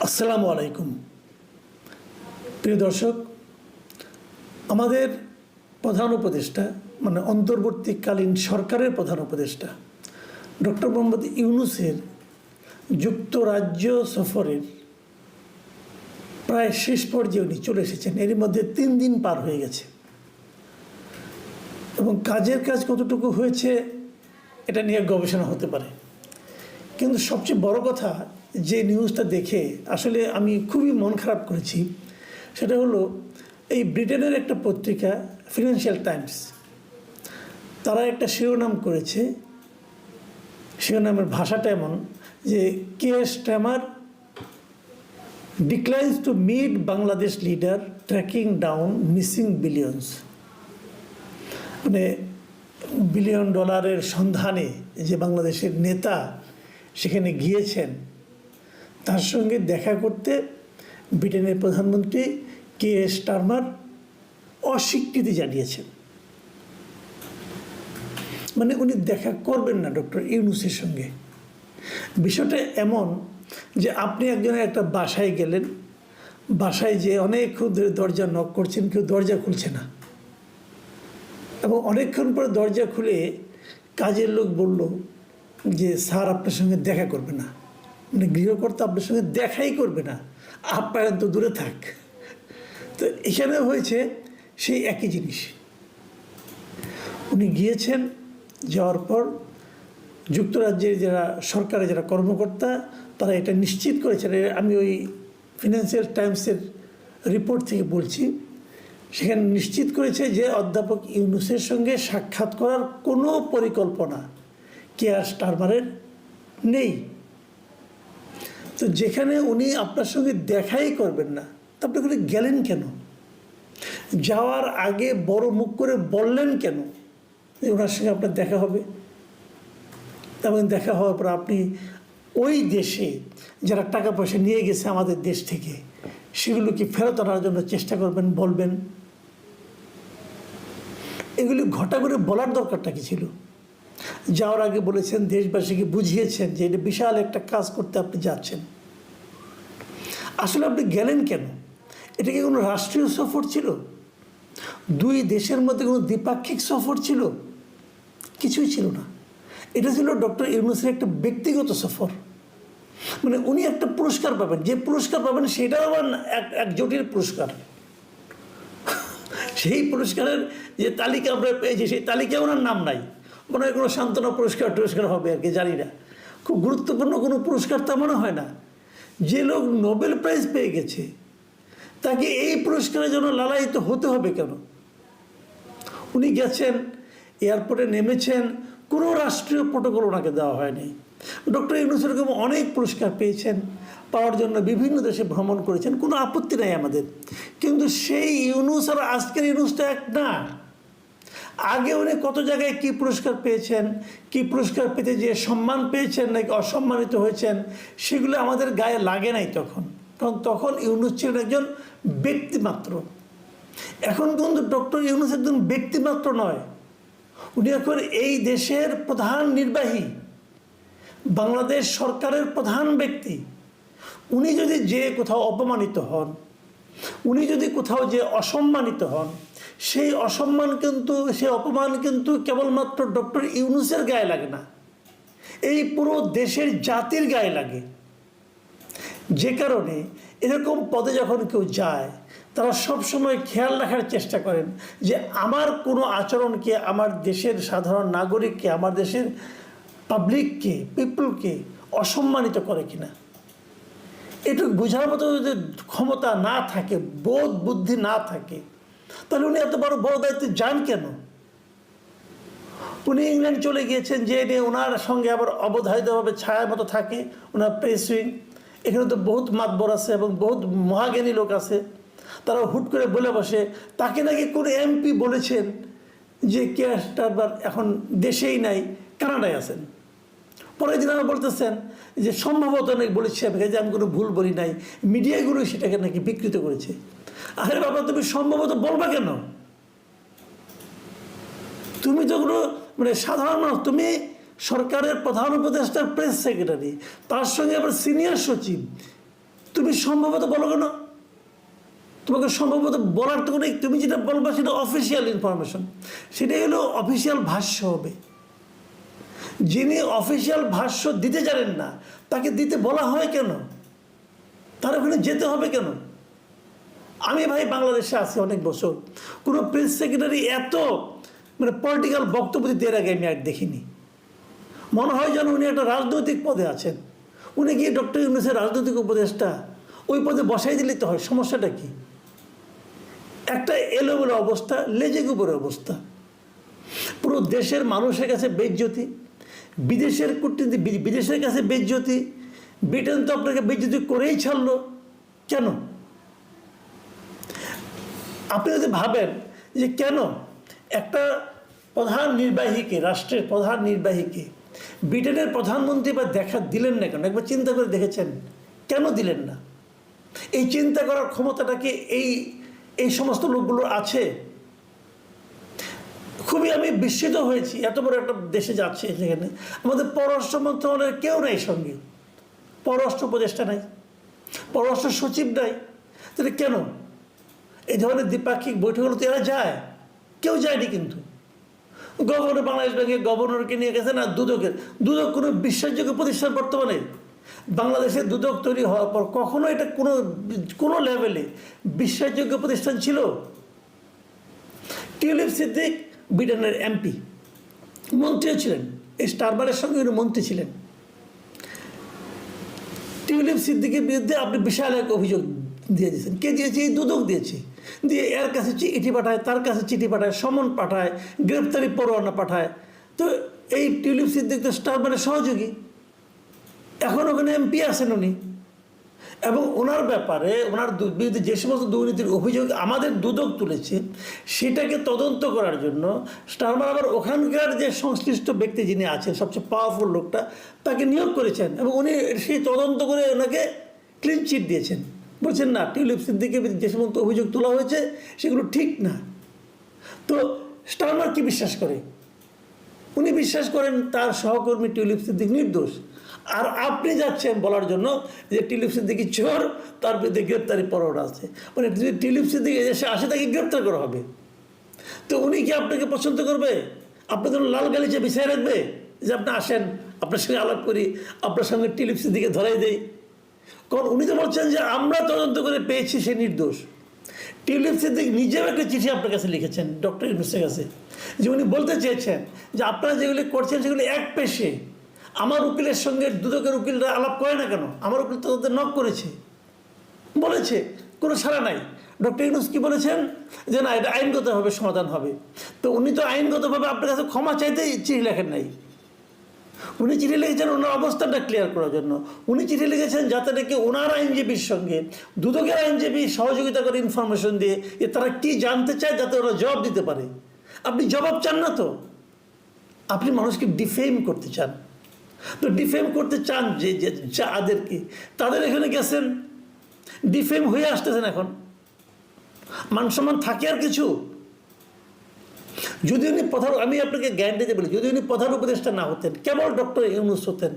আসসালামু আলাইকুম প্রিয় দর্শক, আমাদের প্রধান উপদেষ্টা মানে অন্তর্বর্তীকালীন সরকারের প্রধান উপদেষ্টা ডক্টর মোহাম্মদ ইউনূসের যুক্তরাজ্য সফরের প্রায় শেষ পর্যায়ে উনি চলে এসেছেন। এর মধ্যে 3 দিন পার হয়ে গেছে এবং কাজের কাজ কতটুকু হয়েছে এটা নিয়ে গবেষণা হতে পারে। কিন্তু সবচেয়ে বড় কথা, যে নিউজটা দেখে আসলে আমি খুবই মন খারাপ করেছি, সেটা হলো এই ব্রিটেনের একটা পত্রিকা ফিনান্সিয়াল টাইমস, তারা একটা শিরোনাম করেছে। শিরোনামের ভাষাটা এমন যে Keir Starmer declines to meet Bangladesh leader tracking down missing billions. মানে বিলিয়ন ডলারের সন্ধানে যে বাংলাদেশের নেতা সেখানে গিয়েছেন, তার সঙ্গে দেখা করতে ব্রিটেনের প্রধানমন্ত্রী কিয়ার স্টারমার অস্বীকৃতি জানিয়েছেন। মানে উনি দেখা করবেন না ডক্টর ইউনূসের সঙ্গে। বিষয়টা এমন যে আপনি একজনের একটা বাসায় গেলেন, বাসায় যে অনেকক্ষণ ধরে দরজা নক করছেন, কেউ দরজা খুলছে না, এবং অনেকক্ষণ পরে দরজা খুলে কাজের লোক বলল যে স্যার আপনার সঙ্গে দেখা করবে না, মানে গৃহকর্তা আপনার সঙ্গে দেখাই করবে না, আপনার তো দূরে থাক। তো এখানে হয়েছে সেই একই জিনিস। উনি গিয়েছেন, যাওয়ার পর যুক্তরাজ্যের যারা সরকারের যারা কর্মকর্তা তারা এটা নিশ্চিত করেছেন। আমি ওই ফিনান্সিয়াল টাইমসের রিপোর্ট থেকে বলছি, সেখানে নিশ্চিত করেছে যে অধ্যাপক ইউনূসের সঙ্গে সাক্ষাৎ করার কোনো পরিকল্পনা কিয়ার স্টারমারের নেই। তো যেখানে উনি আপনার সঙ্গে দেখাই করবেন না, তা আপনি করে গেলেন কেন? যাওয়ার আগে বড় মুখ করে বললেন কেন যে ওনার সঙ্গে আপনার দেখা হবে? এবং দেখা হওয়ার পর আপনি ওই দেশে যারা টাকা পয়সা নিয়ে গেছে আমাদের দেশ থেকে, সেগুলো কি ফেরত আনার জন্য চেষ্টা করবেন, বলবেন? এগুলি ঘটা করে বলার দরকারটা কি ছিল? যাওয়ার আগে বলেছেন, দেশবাসীকে বুঝিয়েছেন যে এটা বিশাল একটা কাজ করতে আপনি যাচ্ছেন। আসলে আপনি গেলেন কেন? এটা কি কোনো রাষ্ট্রীয় সফর ছিল? দুই দেশের মধ্যে কোনো দ্বিপাক্ষিক সফর ছিল? কিছুই ছিল না। এটা ছিল ডক্টর ইউনূসের একটা ব্যক্তিগত সফর। মানে উনি একটা পুরস্কার পাবেন, যে পুরস্কার পাবেন সেটাও আবার এক জটিল পুরস্কার। সেই পুরস্কারের যে তালিকা আমরা পেয়েছি, সেই তালিকায় ওনার নাম নাই। মনে হয় কোনো সান্ত্বনা পুরস্কার হবে আর কি, জানি না। খুব গুরুত্বপূর্ণ কোনো পুরস্কার তা মনে হয় না। যে লোক নোবেল প্রাইজ পেয়ে গেছে তাকে এই পুরস্কারের জন্য লালায়িত হতে হবে কেন? উনি গেছেন, এয়ারপোর্টে নেমেছেন, কোনো রাষ্ট্রীয় প্রোটোকল ওনাকে দেওয়া হয়নি। ডক্টর ইউনূস এরকম অনেক পুরস্কার পেয়েছেন, পাওয়ার জন্য বিভিন্ন দেশে ভ্রমণ করেছেন, কোনো আপত্তি নাই আমাদের। কিন্তু সেই ইউনূস আর আজকের ইউনূসটা এক না। আগে উনি কত জায়গায় কী পুরস্কার পেয়েছেন, কী পুরস্কার পেতে যে সম্মান পেয়েছেন নাকি অসম্মানিত হয়েছেন, সেগুলো আমাদের গায়ে লাগে নাই তখন। কারণ তখন ইউনূস ছিলেন একজন ব্যক্তিমাত্র। এখন কিন্তু ডক্টর ইউনূস একজন ব্যক্তিমাত্র নয়, উনি এখন এই দেশের প্রধান নির্বাহী, বাংলাদেশ সরকারের প্রধান ব্যক্তি। উনি যদি যে কোথাও অপমানিত হন, উনি যদি কোথাও যে অসম্মানিত হন, সেই অপমান কিন্তু কেবলমাত্র ডক্টর ইউনূসের গায়ে লাগে না, এই পুরো দেশের জাতির গায়ে লাগে। যে কারণে এরকম পদে যখন কেউ যায়, তারা সবসময় খেয়াল রাখার চেষ্টা করেন যে আমার কোনো আচরণকে আমার দেশের সাধারণ নাগরিককে, আমার দেশের পাবলিককে, পিপলকে অসম্মানিত করে কিনা। এটুকু বোঝার মতো যদি ক্ষমতা না থাকে, বোধ বুদ্ধি না থাকে, তাহলে উনি এত বড় দায়িত্বে যান কেন? উনি ইংল্যান্ড চলে গিয়েছেন, যে নিয়ে ওনার সঙ্গে আবার অবধারিতভাবে ছায়ার মতো থাকে ওনার প্রেস উইং। এখানে তো বহুত মাতবর আছে এবং বহুত মহাজ্ঞানী লোক আছে, তারা হুট করে বলে বসে তাকে নাকি কোনো এমপি বলেছেন যে কিয়ার স্টারমার এখন দেশেই নাই, কানাডায় আছেন। পরের দিন আমার বলতেছেন যে সম্ভবত নাকি বলেছি যে আমি কোনো ভুল বলি নাই, মিডিয়াগুলো সেটাকে নাকি বিকৃত করেছে। আরে বাবা, তুমি সম্ভবত বলবা কেন? তুমি তো কোনো মানে সাধারণ মানুষ, তুমি সরকারের প্রধান উপদেষ্টার প্রেস সেক্রেটারি, তার সঙ্গে আবার সিনিয়র সচিব, তুমি সম্ভবত বলো কেন? তোমাকে সম্ভবত বলার তো নেই। তুমি যেটা বলবা সেটা অফিসিয়াল ইনফরমেশন, সেটাই হলো অফিসিয়াল ভাষ্য হবে। যিনি অফিসিয়াল ভাষ্য দিতে জানেন না তাকে দিতে বলা হয় কেন? তার ওখানে যেতে হবে কেন? আমি ভাই বাংলাদেশে আছি অনেক বছর, কোনো প্রেস সেক্রেটারি এত মানে পলিটিক্যাল বক্তব্য দিতে এর আগে আমি আর দেখিনি। মনে হয় যেন উনি একটা রাজনৈতিক পদে আছেন। উনি গিয়ে ডক্টর ইউনূসের রাজনৈতিক উপদেষ্টা, ওই পদে বসাই দিলেই তো হয়। সমস্যাটা কি? একটা এলোমেলো অবস্থা, লেজে গোবরে অবস্থা। পুরো দেশের মানুষের কাছে বেইজ্জতি, বিদেশের কূটনীতি বিদেশের কাছে বেইজ্জতি। ব্রিটেন তো আপনাকে বেইজ্জতি করেই ছাড়লো কেন? আপনি যদি ভাবেন যে কেন একটা প্রধান নির্বাহীকে, রাষ্ট্রের প্রধান নির্বাহীকে ব্রিটেনের প্রধানমন্ত্রী বা দেখা দিলেন না কেন? একবার চিন্তা করে দেখেছেন কেন দিলেন না? এই চিন্তা করার ক্ষমতাটা কি এই সমস্ত লোকগুলোর আছে? খুবই আমি বিস্মিত হয়েছি। এত বড় একটা দেশে যাচ্ছে, সেখানে আমাদের পররাষ্ট্র মন্ত্রণালয়ের কেউ নাই সঙ্গে, পররাষ্ট্র উপদেষ্টা নাই, পররাষ্ট্র সচিব নাই। তাহলে কেন এই ধরনের দ্বিপাক্ষিক বৈঠকগুলোতে এরা যায়? কেউ যায়নি। কিন্তু গভর্নর, বাংলাদেশ ব্যাংকের গভর্নরকে নিয়ে গেছেন। আর দুদক কোনো বিশ্বাসযোগ্য প্রতিষ্ঠান বর্তমানে বাংলাদেশে দুদক তৈরি হওয়ার পর কখনো এটা কোনো লেভেলে বিশ্বাসযোগ্য প্রতিষ্ঠান ছিল? টিউলিপ সিদ্দিক ব্রিটেনের এমপি, মন্ত্রীও ছিলেন, এই স্টারবারের সঙ্গে উনি মন্ত্রী ছিলেন। টিউলিপ সিদ্দিকের বিরুদ্ধে আপনি বিশাল এক অভিযোগ দিয়ে দিয়েছেন। কে দিয়েছে? এই দুদক দিয়েছে। দিয়ে এর কাছে চিঠি পাঠায়, তার কাছে চিঠি পাঠায়, সমন পাঠায়, গ্রেপ্তারি পরোয়ানা পাঠায়। তো এই টিউলিপ সিদ্দিক তো স্টারবারের সহযোগী, এখন ওখানে এমপি আছেন উনি। এবং ওনার ব্যাপারে, ওনার বিরুদ্ধে যে সমস্ত দুর্নীতির অভিযোগ আমাদের দুদক তুলেছে, সেটাকে তদন্ত করার জন্য স্টারমার আবার ওখানকার যে সংশ্লিষ্ট ব্যক্তি যিনি আছেন, সবচেয়ে পাওয়ারফুল লোকটা, তাকে নিয়োগ করেছেন। এবং উনি সেই তদন্ত করে ওনাকে ক্লিন চিট দিয়েছেন। বলছেন না, টিউলিপ সিদ্দিকের বিরুদ্ধে যে সমস্ত অভিযোগ তোলা হয়েছে সেগুলো ঠিক না। তো স্টারমার কি বিশ্বাস করে? উনি বিশ্বাস করেন তার সহকর্মী টিউলিপ সিদ্দিক নির্দোষ। আর আপনি যাচ্ছেন বলার জন্য যে টিউলিপ সিদ্দিকি চোর, তার বিরুদ্ধে গ্রেপ্তারি পরোয়ানা আছে। মানে যদি টিউলিপ সিদ্দিক এদেশে আসে তাকে গ্রেপ্তার করা হবে। তো উনি কি আপনাকে পছন্দ করবে? আপনার জন্য লাল গালিচা বিছায় রাখবে যে আপনি আসেন, আপনার সঙ্গে আলাপ করি, আপনার সঙ্গে টিউলিপ সিদ্দিকে ধরাই দেই? কারণ উনি তো বলছেন যে আমরা তদন্ত করে পেয়েছি সে নির্দোষ। টিউলিপ সিদ্দিক নিজেও একটা চিঠি আপনার কাছে লিখেছেন, ডক্টর ইউনূসের কাছে, যে উনি বলতে চেয়েছেন যে আপনারা যেগুলি করছেন সেগুলি এক পেশে। আমার উকিলের সঙ্গে দুদকের উকিলরা আলাপ করে না কেন? আমার উকিল তো তাদের নক করেছে, বলেছে, কোনো সাড়া নাই। ডক্টর ইউনূস কি বলেছেন? যে না, এটা আইনগতভাবে সমাধান হবে। তো উনি তো আইনগতভাবে আপনার কাছে ক্ষমা চাইতেই চিঠি লেখেন নাই। উনি চিঠি লিখেছেন ওনার অবস্থানটা ক্লিয়ার করার জন্য। উনি চিঠি লিখেছেন যাতে নাকি ওনার আইনজীবীর সঙ্গে দুদকের আইনজীবী সহযোগিতা করে ইনফরমেশন দিয়ে যে তারা কী জানতে চায়, যাতে ওরা জবাব দিতে পারে। আপনি জবাব চান না তো, আপনি মানুষকে ডিফেম করতে চান। তো ডিফেম করতে চান যে যাদেরকে, তাদের এখানে গেছেন, ডিফেম হয়ে আসতেছেন। এখন মান সম্মান থাকে আর কিছু? যদি উনি আমি আপনাকে গ্যারান্টিতে বলি, যদি উনি প্রধান উপদেষ্টা না হতেন, কেবল ডক্টর ইউনূস হতেন,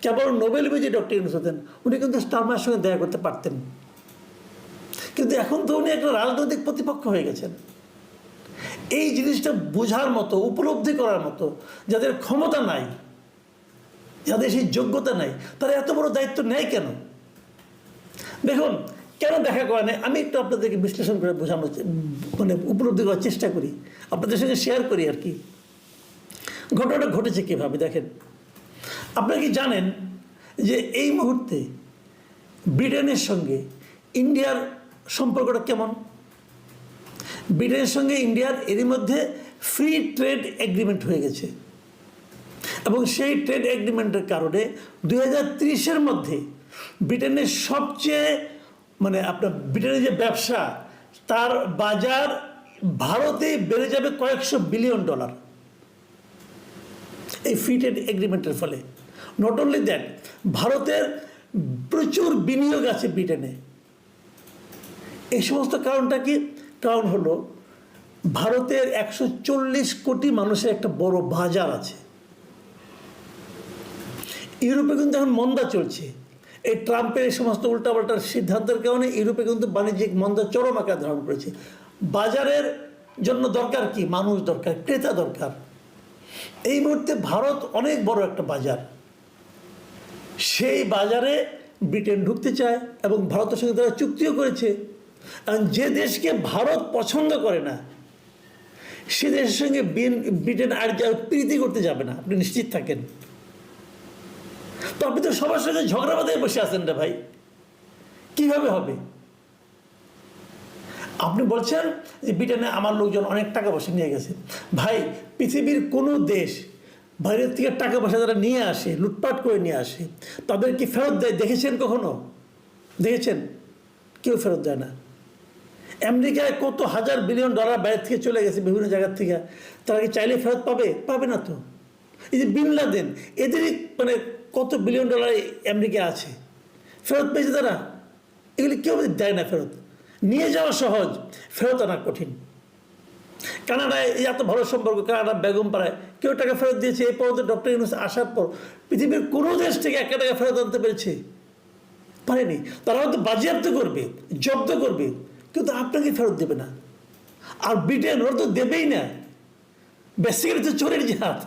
কেবল নোবেল বিজয়ী ডক্টর ইউনূস হতেন, উনি কিন্তু স্টারমারের সঙ্গে দেখা করতে পারতেন। কিন্তু এখন তো উনি একটা রাজনৈতিক প্রতিপক্ষ হয়ে গেছেন। এই জিনিসটা বোঝার মতো, উপলব্ধি করার মতো যাদের ক্ষমতা নাই, যাদের সেই যোগ্যতা নাই, তারা এত বড় দায়িত্ব নেয় কেন? দেখুন, কেন দেখা করে না, আমি একটু আপনাদেরকে বিশ্লেষণ করে বোঝানোর মানে উপলব্ধি করার চেষ্টা করি, আপনাদের সঙ্গে শেয়ার করি আর কি। ঘটনাটা ঘটেছে কীভাবে দেখেন। আপনারা কি জানেন যে এই মুহূর্তে ব্রিটেনের সঙ্গে ইন্ডিয়ার সম্পর্কটা কেমন? ব্রিটেনের সঙ্গে ইন্ডিয়ার এরই মধ্যে ফ্রি ট্রেড এগ্রিমেন্ট হয়ে গেছে। এবং সেই ট্রেড এগ্রিমেন্টের কারণে 2030-এর মধ্যে ব্রিটেনের সবচেয়ে মানে আপনার ব্রিটেনের যে ব্যবসা, তার বাজার ভারতেই বেড়ে যাবে কয়েকশো বিলিয়ন ডলার এই ফ্রি ট্রেড এগ্রিমেন্টের ফলে। নট অনলি দ্যাট, ভারতের প্রচুর বিনিয়োগ আছে ব্রিটেনে। এই সমস্ত কারণটা কি? কারণ হলো ভারতের 140 কোটি মানুষের একটা বড় বাজার আছে। ইউরোপে কিন্তু এখন মন্দা চলছে, এই ট্রাম্পের এই সমস্ত উল্টাপাল্টার সিদ্ধান্তের কারণে ইউরোপে কিন্তু বাণিজ্যিক মন্দা চরম আকার ধারণ করেছে। বাজারের জন্য দরকার কি? মানুষ দরকার, ক্রেতা দরকার। এই মুহূর্তে ভারত অনেক বড় একটা বাজার, সেই বাজারে ব্রিটেন ঢুকতে চায় এবং ভারতের সঙ্গে তারা চুক্তিও করেছে। কারণ যে দেশকে ভারত পছন্দ করে না সে দেশের সঙ্গে ব্রিটেন আর প্রীতি করতে যাবে না, আপনি নিশ্চিত থাকেন। তো আপনি তো সবার সঙ্গে ঝগড়া বাঁধায় বসে আছেন রে ভাই, কিভাবে হবে? আপনি বলছেন যে ব্রিটেনে আমার লোকজন অনেক টাকা পয়সা নিয়ে গেছে। ভাই, পৃথিবীর কোনো দেশ বাইরের থেকে টাকা পয়সা যারা নিয়ে আসে, লুটপাট করে নিয়ে আসে, তাদের কি ফেরত দেয় দেখেছেন কখনো? দেখেছেন? কেউ ফেরত দেয় না। আমেরিকায় কত হাজার বিলিয়ন ডলার বাইরে থেকে চলে গেছে বিভিন্ন জায়গার থেকে, তারা কি চাইলে ফেরত পাবে? পাবে না তো। এই যে বিন লাদেন, এদেরই মানে কত বিলিয়ন ডলার আমেরিকা আছে, ফেরত পেয়েছে তারা? এগুলি কেউ দেয় না ফেরত। নিয়ে যাওয়া সহজ, ফেরত আনা কঠিন। কানাডায় এত ভালো সম্পর্ক, কানাডা বেগমপাড়ায় কেউ টাকা ফেরত দিয়েছে? এই পর্যন্ত ডক্টর ইউনূস আসার পর পৃথিবীর কোনো দেশ থেকে একটা টাকা ফেরত আনতে পেরেছে? পারেনি। তারা হয়তো বাজেয়াপ্ত করবে, জব্দ করবে, কিন্তু আপনাকে ফেরত দেবে না। আর ব্রিটেন ওরা তো দেবেই না, বেসিক্যালি তো চোরের জাত।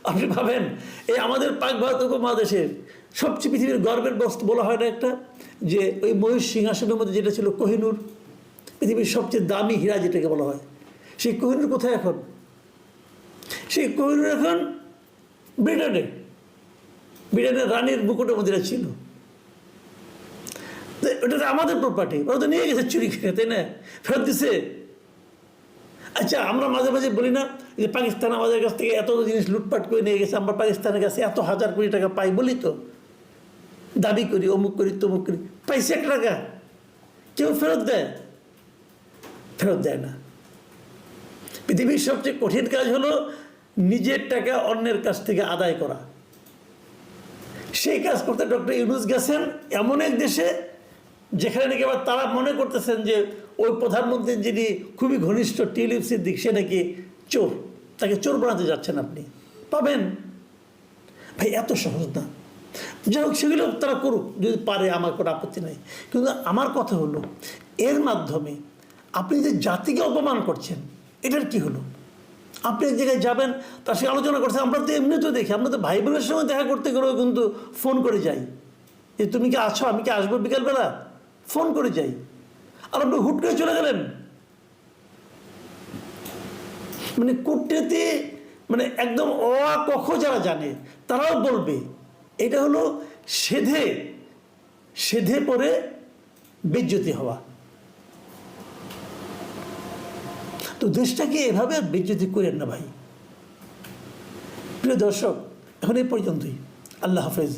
আপনি ভাবেন, এই আমাদের পাক ভারত উপমহাদেশের সবচেয়ে পৃথিবীর গর্বের বস্তু বলা হয় না একটা, যে ওই ময়ূর সিংহাসনের মধ্যে যেটা ছিল কোহিনূর, পৃথিবীর সবচেয়ে দামি হীরা যেটাকে বলা হয়, সেই কোহিনূর কোথায় এখন? সেই কোহিনূর এখন ব্রিটেনে, ব্রিটেনের রানীর মুকুটের মধ্যে ছিল। ওটা তো আমাদের প্রপার্টি, ওরা তো নিয়ে গেছে চুরি করে, তাই না? ফেরত দিছে। আচ্ছা, আমরা মাঝে মাঝে বলি না যে পাকিস্তান আমাদের কাছ থেকে এত জিনিস লুটপাট করে নিয়ে গেছে, আমরা পাকিস্তানের কাছে এত হাজার কোটি টাকা পাই, বলি তো, দাবি করি, অমুক করি, তমুক করি। পাইছে 1 টাকা? কেউ ফেরত দেয়? ফেরত দেয় না। পৃথিবীর সবচেয়ে কঠিন কাজ হলো নিজের টাকা অন্যের কাছ থেকে আদায় করা। সেই কাজ করতে ডক্টর ইউনূস গেছেন এমন এক দেশে যেখানে নাকি আবার তারা মনে করতেছেন যে ওই প্রধানমন্ত্রী যিনি খুবই ঘনিষ্ঠ টিউলিপ সিদ্দিক, সে নাকি চোর, তাকে চোর বানাতে যাচ্ছেন আপনি। পাবেন ভাই, এত সহজ না। যাই হোক, সেগুলো তারা করুক যদি পারে, আমার কোনো আপত্তি নাই। কিন্তু আমার কথা হলো, এর মাধ্যমে আপনি যে জাতিকে অপমান করছেন, এটার কি হলো? আপনি এক জায়গায় যাবেন, তার সঙ্গে আলোচনা করছেন। আমরা তো এমনি তো দেখি, আমরা তো ভাই বোনের সঙ্গে দেখা করতে গেলেও কিন্তু ফোন করে যাই যে তুমি কি আছো, আমি কি আসবো বিকালবেলা, ফোন করে যাই। আর আপনি হুট করে চলে গেলেন। মানে কূটনীতি মানে একদম কখ যারা জানে তারাও বলবে এটা হলো সেধে সেধে পরে বেজ্জতি হওয়া। তো দেশটাকে এভাবে আর বেজ্জতি করেন না ভাই। প্রিয় দর্শক, এখন এই পর্যন্তই। আল্লাহ হাফেজ।